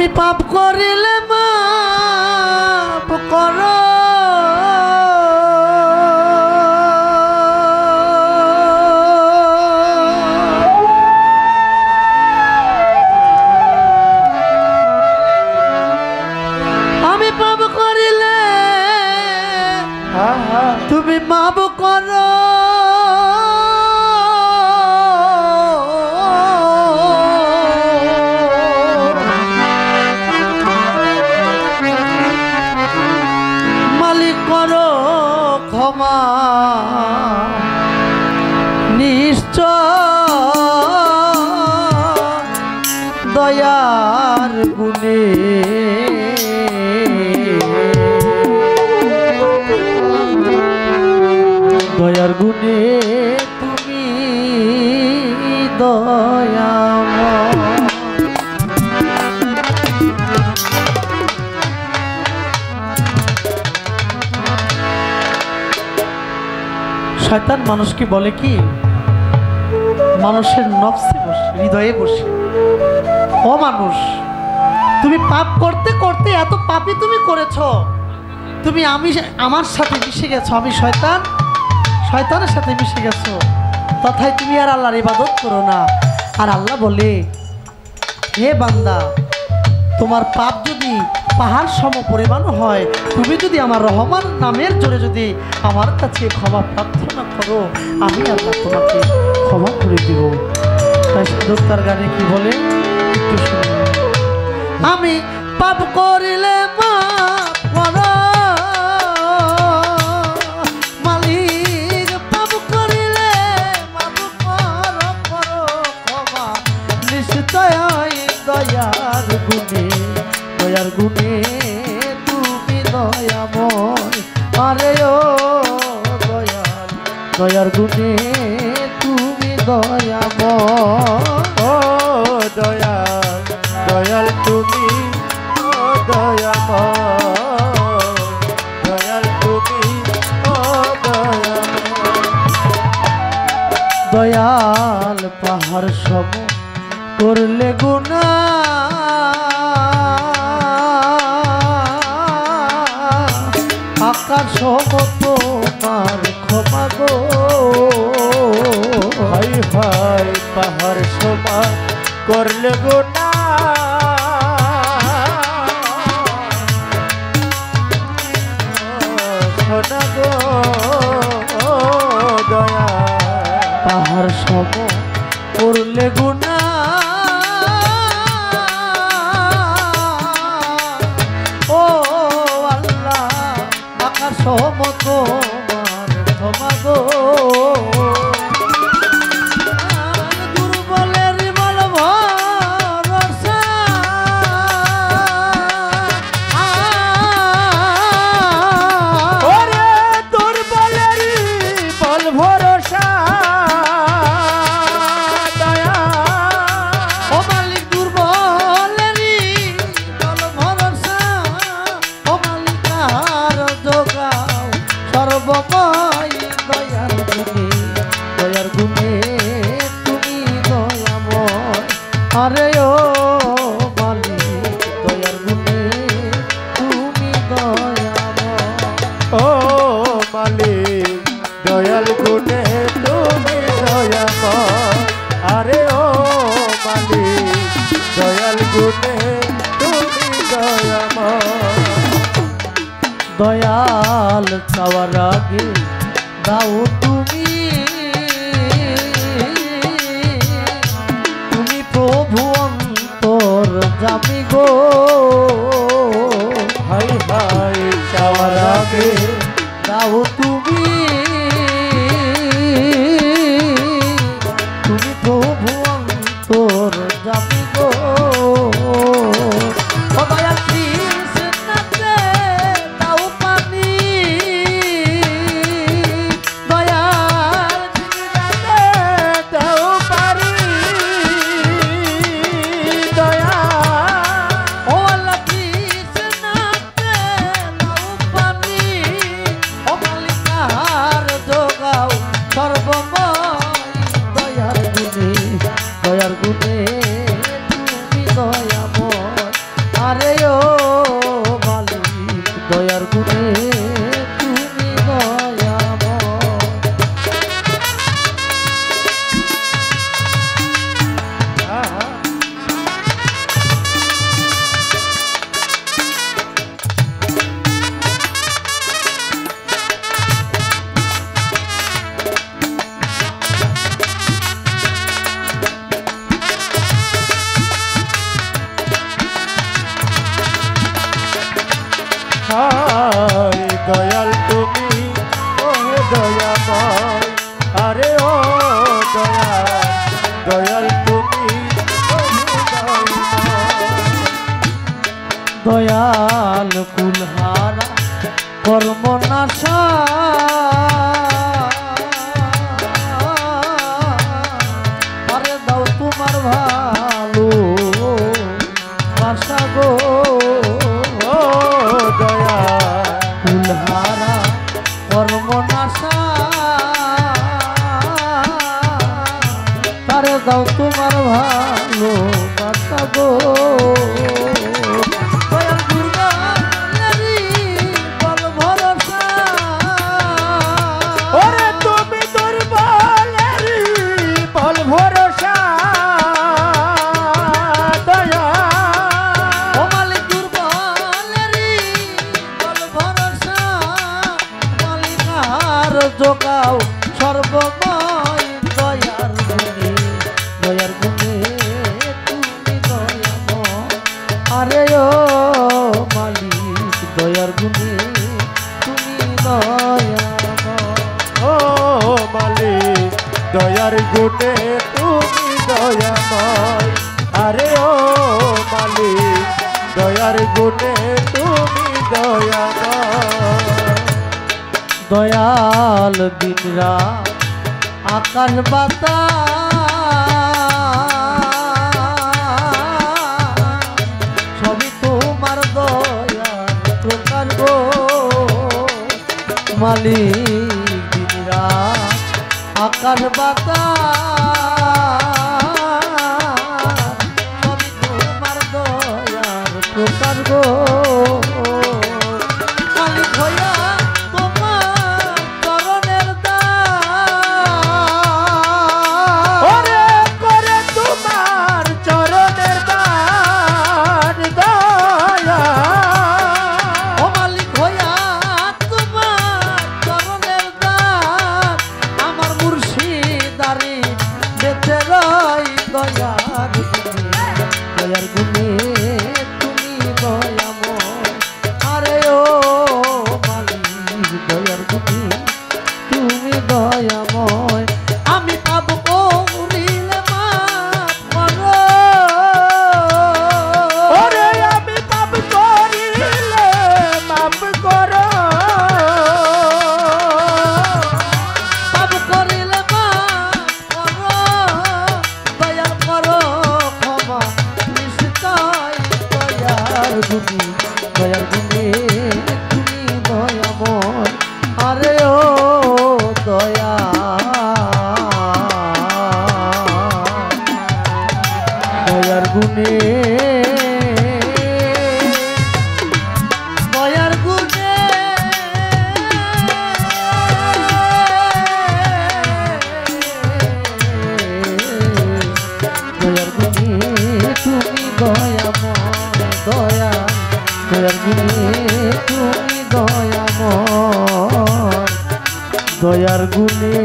আমি পাপ করিলে মাপ করো আমি পাপ করিলে তুমি মাপ করো দয়ার গুণে দয়ার গুণে তুমি দয়াময়। শয়তান মানুষকে বলে কি মানুষের নফসে বসে হৃদয়ে বসে ও মানুষ তুমি পাপ করতে করতে এত পাপই তুমি করেছো তুমি আমার সাথে মিশে গেছো আমি শয়তানের সাথে মিশে গেছো তথায় তুমি আর আল্লাহর ইবাদত করো না। আর আল্লাহ বলে হে বান্দা তোমার পাপ যদি পাহাড় সম পরিমাণ হয় তুমি যদি আমার রহমান নামের জোরে যদি আমার কাছে ক্ষমা প্রার্থনা করো আমি আল্লাহ তোমাকে ক্ষমা করে দিব। তাই সাধুকার গানে কি বলে একটু শুনুন। আমি পাপ করিলে মাফ করো মালিক পাপ করিলে মাফ করো করো ক্ষমা নিশ্চয় দয়ার গুণে তুমি দয়াময়। আরে ও দয়ার গুণে তুমি দয়াময়। ও দয়াল তুমি ও দয়াময় দয়াল তুমি ও দয়াল পাহাড় সম করলে গুনাহ আকাশ সম তোমার ক্ষমা গো। হাই হাই পাহাড় সমান করলে গুনাহ সোনা গো দয়া পাহাড় সম করলে গুনাহ ও আল্লাহ আকাশ সম তোমার ক্ষমা গো। দুর্বলের বল ভরসা ওরে দুর্বলের বল ভরসা দয়া ও মালিক দুর্বলেরই বল ভরসা ও মালিক আর যোগাও সর্বময় দয়ার গুণে তুমি দয়াময়। আরে ও মালিক দয়ার গুণে তুমি দয়াময়। ও মালিক দয়াল গুণে তুমি দয়াময়। আরে ও মালিক দয়াল গুণে তুমি দয়াময়। দয়াল চাওয়ার আগে দাও তুমি প্রভু অন্তর জামি গো। হাই হাই চাওয়ার আগে দাও তুমি প্রভু অন্তর জামি গো। ও দয়াল কৃষ্ণাতে দাও পানি দয়াল জিন্দাতে দাও পারি দয়া ও আল্লাহ কৃষ্ণাতে দাও পানি ও মালিকা দয়াময় আরে ও দয়াল তুমি দয়াল কুলহারা কর্মনাশা আরে দাও তোমার ভালো বাসা গো ও দয়াল কুলহারা কর্মনাশা তারে দাও তোমার ভালো বাসা গো ওরে তুমি দুর্বলেরই বল ভরসা দয়া ও মালিক দুর্বলেরই বল ভরসা মালিকার জোগাও সর্বময় দয়ার গুণে তুমি দয়াময় আরে ও মালিক দয়ার গুণে তুমি দয়াময় ও মালিক দয়ার গুণে তুমি দয়াময় আরে ও মালিক দয়ার গুণে তুমি দয়াময় দয়াল দিনরা আকাশ বাতাস সবই তোমার দয়ার প্রকার গো মালিক দিনরা আকাশ বাতাস সবই তোমার দয়ার প্রকার গো মালিক হইয়া তোমার চরণের দান ওরে করে তোমার চরণের দান দয়া ও মালিক হইয়া তোমার চরণের দান আমার মুর্শিদারি বেঁচে রই দয়ার গুণে তুমি দয়াময় আরে ও মালিক দয়ার গুণে তুমি দয়াময় আমি পাপ করিলে মাফ করো ওরে আমি পাপ করিলে মাপ করো পাপ করিলে মাফ করো দয়াল করো ক্ষমা নিশ্চয় দয়ার গুণে তুমি দয়াময় আরে ও দয়া দয়ার গুণে দয়ার গুণে দয়ার গুণে তুমি দয়াময় দয়ার গুণে তুমি দয়াময় দয়ার গুণে